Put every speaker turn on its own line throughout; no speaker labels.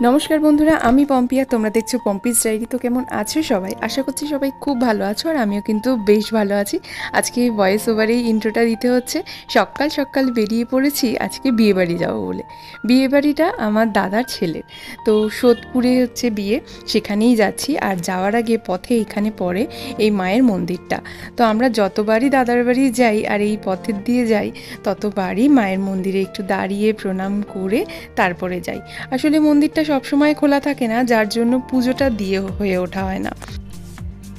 নমস্কার বন্ধুরা, আমি পম্পিয়া। তোমরা দেখছো পম্পিস ডায়েরি। তো কেমন আছো সবাই? আশা করছি সবাই খুব ভালো আছো, আর আমিও কিন্তু বেশ ভালো আছি। আজকে ভয়েস ওভারেই ইন্ট্রোটা দিতে হচ্ছে। সকাল সকাল বেরিয়ে পড়েছি আজকে বিয়েবাড়ি যাবো বলে। বিয়েবাড়িটা আমার দাদার ছেলের, তো সোদপুরে হচ্ছে বিয়ে, সেখানেই যাচ্ছি। আর যাওয়ার আগে পথে এখানে পড়ে এই মায়ের মন্দিরটা। তো আমরা যতবারই দাদার বাড়ি যাই আর এই পথের দিয়ে যাই, ততবারই মায়ের মন্দিরে একটু দাঁড়িয়ে প্রণাম করে তারপরে যাই। আসলে মন্দিরটা সবসময় খোলা থাকে না, যার জন্য পুজোটা দিয়ে হয়ে ওঠা হয় না।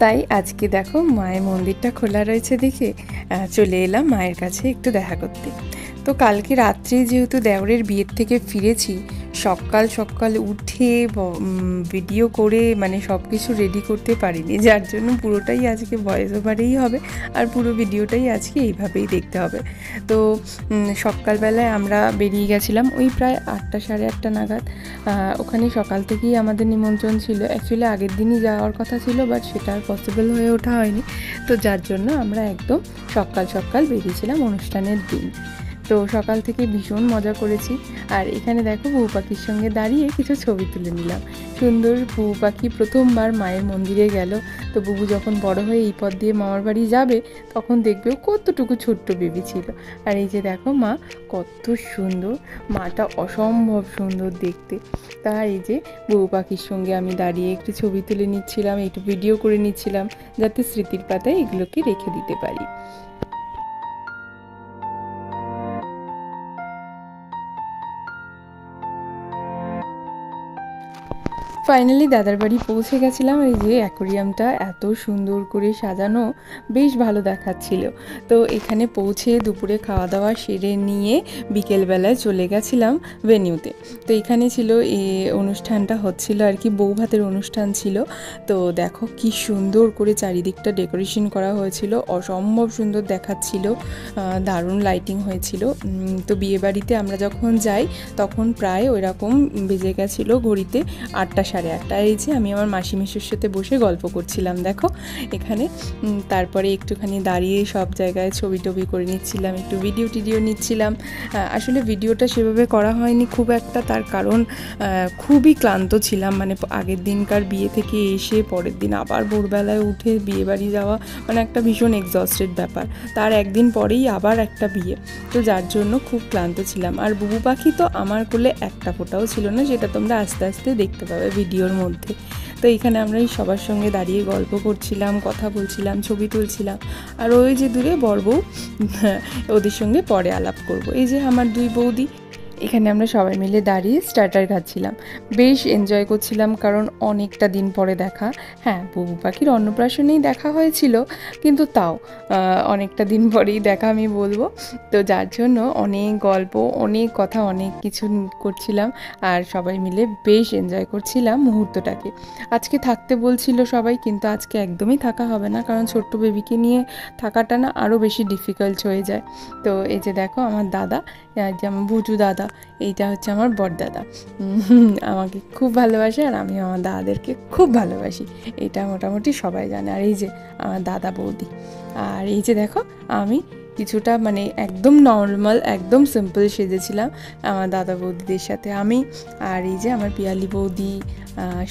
তাই আজকে দেখো মায়ের মন্দিরটা খোলা রয়েছে দেখে চলে এলাম মায়ের কাছে একটু দেখা করতে। তো কালকে রাত্রে যেহেতু দেওরের বিয়ের থেকে ফিরেছি, সকাল সকাল উঠে ভিডিও করে মানে সব কিছু রেডি করতে পারিনি, যার জন্য পুরোটাই আজকে ভয়েস ওভারেই হবে, আর পুরো ভিডিওটাই আজকে এইভাবেই দেখতে হবে। তো সকালবেলায় আমরা বেরিয়ে গেছিলাম ওই প্রায় 8টা সাড়ে 8টা নাগাদ। ওখানে সকাল থেকেই আমাদের নিমন্ত্রণ ছিল। অ্যাকচুয়ালি আগের দিনই যাওয়ার কথা ছিল, বাট সেটা আর পসিবল হয়ে ওঠা হয়নি। তো যার জন্য আমরা একদম সকাল সকাল বেরিয়েছিলাম অনুষ্ঠানের দিন। তো সকাল থেকে ভীষণ মজা করেছি। আর এখানে দেখো বউ পাখির সঙ্গে দাঁড়িয়ে কিছু ছবি তুলে নিলাম। সুন্দর বউ পাখি প্রথমবার মায়ের মন্দিরে গেল। তো বুবু যখন বড় হয়ে এই পথ দিয়ে মামার বাড়ি যাবে, তখন দেখবেও কতটুকু ছোট্ট বেবি ছিল। আর এই যে দেখো মা কত সুন্দর, মাটা অসম্ভব সুন্দর দেখতে। তা এই যে বউ পাখির সঙ্গে আমি দাঁড়িয়ে একটু ছবি তুলে নিচ্ছিলাম, একটু ভিডিও করে নিচ্ছিলাম, যাতে স্মৃতির পাতায় এগুলোকে রেখে দিতে পারি। ফাইনালি দাদার বাড়ি পৌঁছে গেছিলাম। এই যে অ্যাকোরিয়ামটা এত সুন্দর করে সাজানো, বেশ ভালো দেখাচ্ছিল। তো এখানে পৌঁছে দুপুরে খাওয়া দাওয়া সেরে নিয়ে বিকেলবেলায় চলে গেছিলাম ভেনিউতে। তো এখানে ছিল অনুষ্ঠানটা হচ্ছিল আর কি, বউ ভাতের অনুষ্ঠান ছিল। তো দেখো কি সুন্দর করে চারিদিকটা ডেকোরেশন করা হয়েছিল, অসম্ভব সুন্দর দেখাচ্ছিল, দারুণ লাইটিং হয়েছিল। তো বিয়েবাড়িতে আমরা যখন যাই তখন প্রায় ওই রকম বেজে গেছিলো ঘড়িতে 8টা সাড়ে 8টা। এই যে আমি আমার মাসি মেসোর সাথে বসে গল্প করছিলাম দেখো এখানে। তারপরে একটুখানি দাঁড়িয়ে সব জায়গায় ছবি টবি করে নিচ্ছিলাম, একটু ভিডিও নিচ্ছিলাম। আসলে ভিডিওটা সেভাবে করা হয়নি খুব একটা, তার কারণ খুবই ক্লান্ত ছিলাম। মানে আগের দিনকার বিয়ে থেকে এসে পরের দিন আবার ভোরবেলায় উঠে বিয়ে বাড়ি যাওয়া মানে একটা ভীষণ এক্সস্টেড ব্যাপার। তার একদিন পরেই আবার একটা বিয়ে, তো যার জন্য খুব ক্লান্ত ছিলাম। আর বুবু পাখি তো আমার কোলে একটা ফোঁটাও ছিল না, সেটা তোমরা আস্তে আস্তে দেখতে পাবে ভিডিওর মধ্যে। তো এখানে আমরা এই সবার সঙ্গে দাঁড়িয়ে গল্প করছিলাম, কথা বলছিলাম, ছবি তুলছিলাম। আর ওই যে দূরে বর বউ, ওদের সঙ্গে পরে আলাপ করব। এই যে আমার দুই বৌদি, এখানে আমরা সবাই মিলে দাঁড়িয়ে স্টার্টার খাচ্ছিলাম, বেশ এনজয় করছিলাম, কারণ অনেকটা দিন পরে দেখা। হ্যাঁ, বুবু পাখির অন্নপ্রাশনেই দেখা হয়েছিল, কিন্তু তাও অনেকটা দিন পরেই দেখা আমি বলবো। তো যার জন্য অনেক গল্প, অনেক কথা, অনেক কিছু করছিলাম, আর সবাই মিলে বেশ এনজয় করছিলাম মুহূর্তটাকে। আজকে থাকতে বলছিল সবাই, কিন্তু আজকে একদমই থাকা হবে না, কারণ ছোট্ট বেবিকে নিয়ে থাকাটা না আরও বেশি ডিফিকাল্ট হয়ে যায়। তো এই যে দেখো আমার দাদা, যেমন বুজু দাদা, এইটা হচ্ছে আমার বড়দাদা। আমাকে খুব ভালোবাসে, আর আমি আমার দাদাদেরকে খুব ভালোবাসি, এটা মোটামুটি সবাই জানে। আর এই যে আমার দাদা বৌদি, আর এই যে দেখো আমি কিছুটা মানে একদম নর্মাল, একদম সিম্পল সেজেছিলাম আমার দাদা বৌদিদের সাথে আমি। আর এই যে আমার পিয়ালি বৌদি,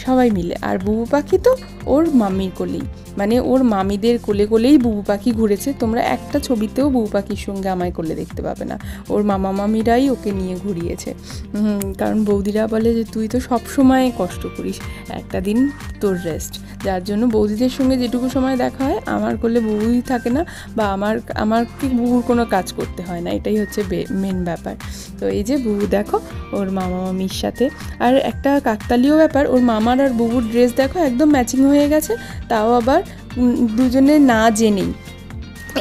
সবাই মিলে। আর বুবু পাখি তো ওর মামির কোলেই, মানে ওর মামিদের কোলে কোলেই বুবু পাখি ঘুরেছে। তোমরা একটা ছবিতেও বুবু পাখির সঙ্গে আমায় কোলে দেখতে পাবে না, ওর মামা মামিরাই ওকে নিয়ে ঘুরিয়েছে। কারণ বৌদিরা বলে যে তুই তো সব সময় কষ্ট করিস, একটা দিন তোর রেস্ট। যার জন্য বৌদিদের সঙ্গে যেটুকু সময় দেখা হয় আমার কোলে বুবুই থাকে না, বা আমাকে বুবুর কোনো কাজ করতে হয় না, এটাই হচ্ছে মেন ব্যাপার। তো এই যে বুবু দেখো ওর মামা মামির সাথে। আর একটা কাকতালীয় ব্যাপার, ওর মামার আর বুবুর ড্রেস দেখো একদম ম্যাচিং হয়ে গেছে, তাও আবার দুজনে না জেনেই।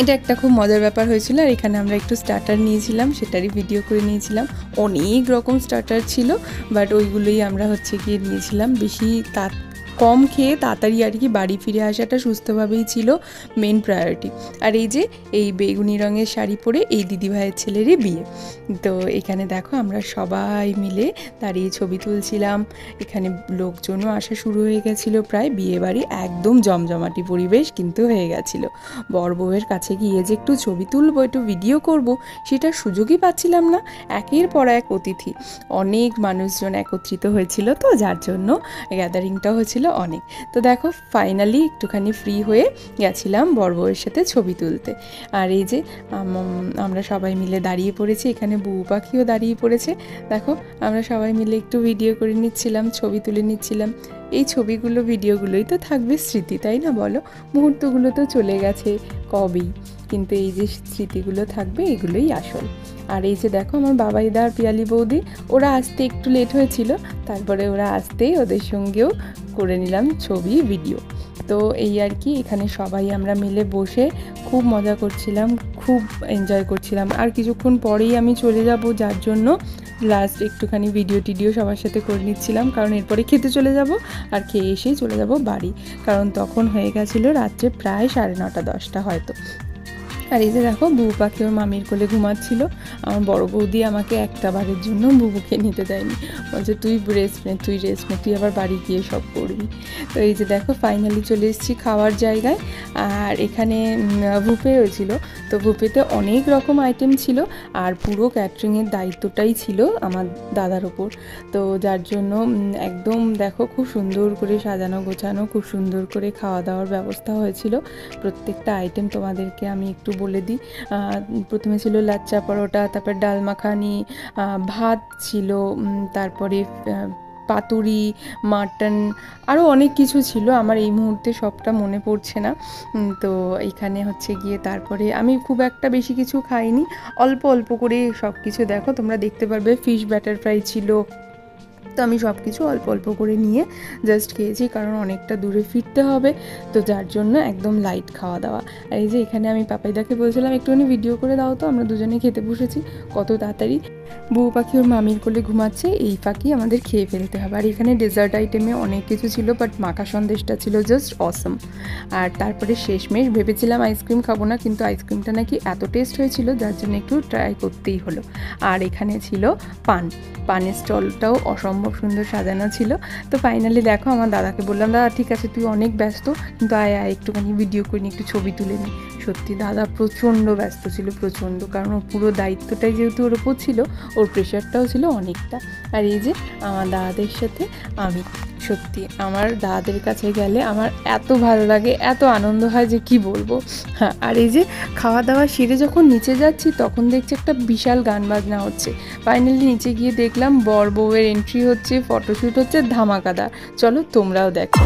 এটা একটা খুব মজার ব্যাপার হয়েছিল। আর এখানে আমরা একটু স্টার্টার নিয়েছিলাম, সেটারই ভিডিও করে নিয়েছিলাম। অনেক রকম স্টার্টার ছিল, বাট ওইগুলোই আমরা হচ্ছে গিয়ে নিয়েছিলাম। বেশি কম খেয়ে তাড়াতাড়ি আর কি বাড়ি ফিরে আসাটা সুস্থভাবেই ছিল মেন প্রায়োরিটি। আর এই যে এই বেগুনি রঙের শাড়ি পরে এই দিদিভাইয়ের ছেলেরই বিয়ে। তো এখানে দেখো আমরা সবাই মিলে দাঁড়িয়ে ছবি তুলছিলাম। এখানে লোকজনও আসা শুরু হয়ে গেছিলো, প্রায় বিয়েবাড়ি একদম জমজমাটি পরিবেশ কিন্তু হয়ে গেছিলো। বর বউয়ের কাছে গিয়ে যে একটু ছবি তুলবো, একটু ভিডিও করব, সেটার সুযোগই পাচ্ছিলাম না। একের পর এক অতিথি, অনেক মানুষজন একত্রিত হয়েছিল, তো যার জন্য গ্যাদারিংটা হয়েছিল অনেক। তো দেখো ফাইনালি একটুখানি ফ্রি হয়ে গেছিলাম বর বউয়ের সাথে ছবি তুলতে। আর এই যে আমরা সবাই মিলে দাঁড়িয়ে পড়েছি, এখানে বউ পাখিও দাঁড়িয়ে পড়েছে। দেখো আমরা সবাই মিলে একটু ভিডিও করে নিচ্ছিলাম, ছবি তুলে নিচ্ছিলাম। এই ছবিগুলো ভিডিওগুলোই তো থাকবে স্মৃতি, তাই না বলো? মুহূর্তগুলো তো চলে গেছে কবেই, কিন্তু এই যে স্মৃতিগুলো থাকবে এগুলোই আসল। আর এই যে দেখো আমার বাবাইদা আর পিয়ালি বৌদি, ওরা আসতে একটু লেট হয়েছিল, তারপরে ওরা আসতেই ওদের সঙ্গেও করে নিলাম ছবি ভিডিও। তো এই আর কি, এখানে সবাই আমরা মিলে বসে খুব মজা করছিলাম, খুব এনজয় করছিলাম। আর কিছুক্ষণ পরেই আমি চলে যাব, যার জন্য লাস্ট একটুখানি ভিডিও টিডিও সবার সাথে করে নিচ্ছিলাম, কারণ এরপরে খেতে চলে যাব, আর খেয়ে এসেই চলে যাব বাড়ি, কারণ তখন হয়ে গেছিলো রাত্রে প্রায় 9:30 10টা হয়তো। আর এই যে দেখো বুবু পাখি ওর মামির কোলে ঘুমাচ্ছিল। আমার বড় বৌদি আমাকে একটা বারের জন্য বুবুকে নিতে দেয়নি, বলছে তুই রেস্ট নে, তুই আবার বাড়ি গিয়ে সব করবি। তো এই যে দেখো ফাইনালি চলে এসেছি খাওয়ার জায়গায়। আর এখানে বুফে হয়েছিল, তো বুফেতে অনেক রকম আইটেম ছিল, আর পুরো ক্যাটারিংয়ের দায়িত্বটাই ছিল আমার দাদার ওপর। তো যার জন্য একদম দেখো খুব সুন্দর করে সাজানো গোছানো, খুব সুন্দর করে খাওয়া দাওয়ার ব্যবস্থা হয়েছিল। প্রত্যেকটা আইটেম তোমাদেরকে আমি একটু বলে দিই। প্রথমে ছিল লাচ্চা পরোটা, তারপর ডাল মাখানি, ভাত ছিল, তারপরে পাতুরি, মাটন, আরও অনেক কিছু ছিল, আমার এই মুহূর্তে সবটা মনে পড়ছে না। তো এখানে হচ্ছে গিয়ে তারপরে আমি খুব একটা বেশি কিছু খাইনি, অল্প অল্প করে সব কিছু দেখো তোমরা দেখতে পারবে। ফিশ ব্যাটার ফ্রাই ছিল, তো আমি সব কিছু অল্প অল্প করে নিয়ে জাস্ট খেয়েছি, কারণ অনেকটা দূরে ফিরতে হবে, তো যার জন্য একদম লাইট খাওয়া দাওয়া। আর এই যে এখানে আমি পাপাইদাকে বলছিলাম একটুখানি ভিডিও করে দাও, তো আমরা দুজনে খেতে বসেছি কত তাড়াতাড়ি। বউ পাখি ওর মামির কোলে ঘুমাচ্ছে, এই ফাঁকি আমাদের খেয়ে ফেলতে হবে। আর এখানে ডেজার্ট আইটেমে অনেক কিছু ছিল, বাট মাখা সন্দেশটা ছিল জাস্ট অসম। আর তারপরে শেষমেশ ভেবেছিলাম আইসক্রিম খাবো না, কিন্তু আইসক্রিমটা নাকি এত টেস্ট হয়েছিল যার জন্য একটু ট্রাই করতেই হলো। আর এখানে ছিল পানের স্টলটাও অসম্ভব সুন্দর সাজানো ছিল। তো ফাইনালি দেখো আমার দাদাকে বললাম, দাদা ঠিক আছে তুই অনেক ব্যস্ত, কিন্তু আয় একটুখানি ভিডিও করে নি, একটু ছবি তুলে নি। সত্যি দাদা প্রচণ্ড ব্যস্ত ছিল, প্রচণ্ড, কারণ ওর পুরো দায়িত্বটাই যেহেতু ওর ওপর ছিল, ওর প্রেশারটাও ছিল অনেকটা। আর এই যে আমার দাদাদের সাথে আমি, সত্যি আমার দাদাদের কাছে গেলে আমার এত ভালো লাগে, এত আনন্দ হয় যে কি বলবো। হ্যাঁ, আর এই যে খাওয়া দাওয়া সেরে যখন নিচে যাচ্ছি তখন দেখছি একটা বিশাল গান বাজনা হচ্ছে। ফাইনালি নিচে গিয়ে দেখলাম বর বউয়ের এন্ট্রি হচ্ছে, ফটোশ্যুট হচ্ছে ধামাকাদার। চলো তোমরাও দেখো।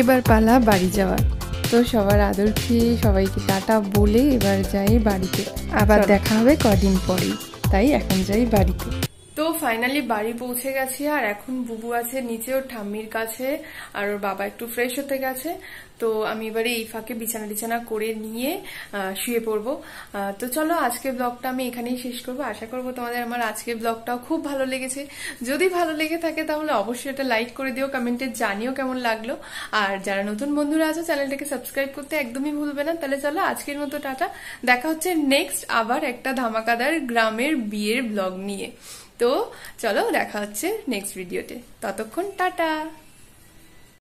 এবার পালা বাড়ি যাওয়ার। তো সবার আদর খেয়ে সবাইকে টাটা বলে এবার যাই বাড়িতে। আবার দেখা হবে কদিন পরেই, তাই এখন যাই বাড়িতে। তো ফাইনালি বাড়ি পৌঁছে গেছি, আর এখন বুবু আছে নিচে ওর ঠাম্মির কাছে, আর ওর বাবা একটু ফ্রেশ হতে গেছে। তো আমি এবারে এই ফাঁকে বিছানা টিছানা করে নিয়ে শুয়ে পড়বো। তো চলো আজকের ব্লগটা আমি এখানেই শেষ করবো। আশা করবো তোমাদের আমার আজকের ব্লগটাও খুব ভালো লেগেছে। যদি ভালো লেগে থাকে তাহলে অবশ্যই এটা লাইক করে দিও, কমেন্টে জানিও কেমন লাগলো। আর যারা নতুন বন্ধুরা আছে চ্যানেলটাকে সাবস্ক্রাইব করতে একদমই ভুলবে না। তাহলে চলো আজকের মতো টাটা, দেখা হচ্ছে নেক্সট আবার একটা ধামাকাদার গ্রামের বিয়ের ব্লগ নিয়ে। তো চলো দেখা হচ্ছে নেক্সট ভিডিওতে, ততক্ষণ টাটা।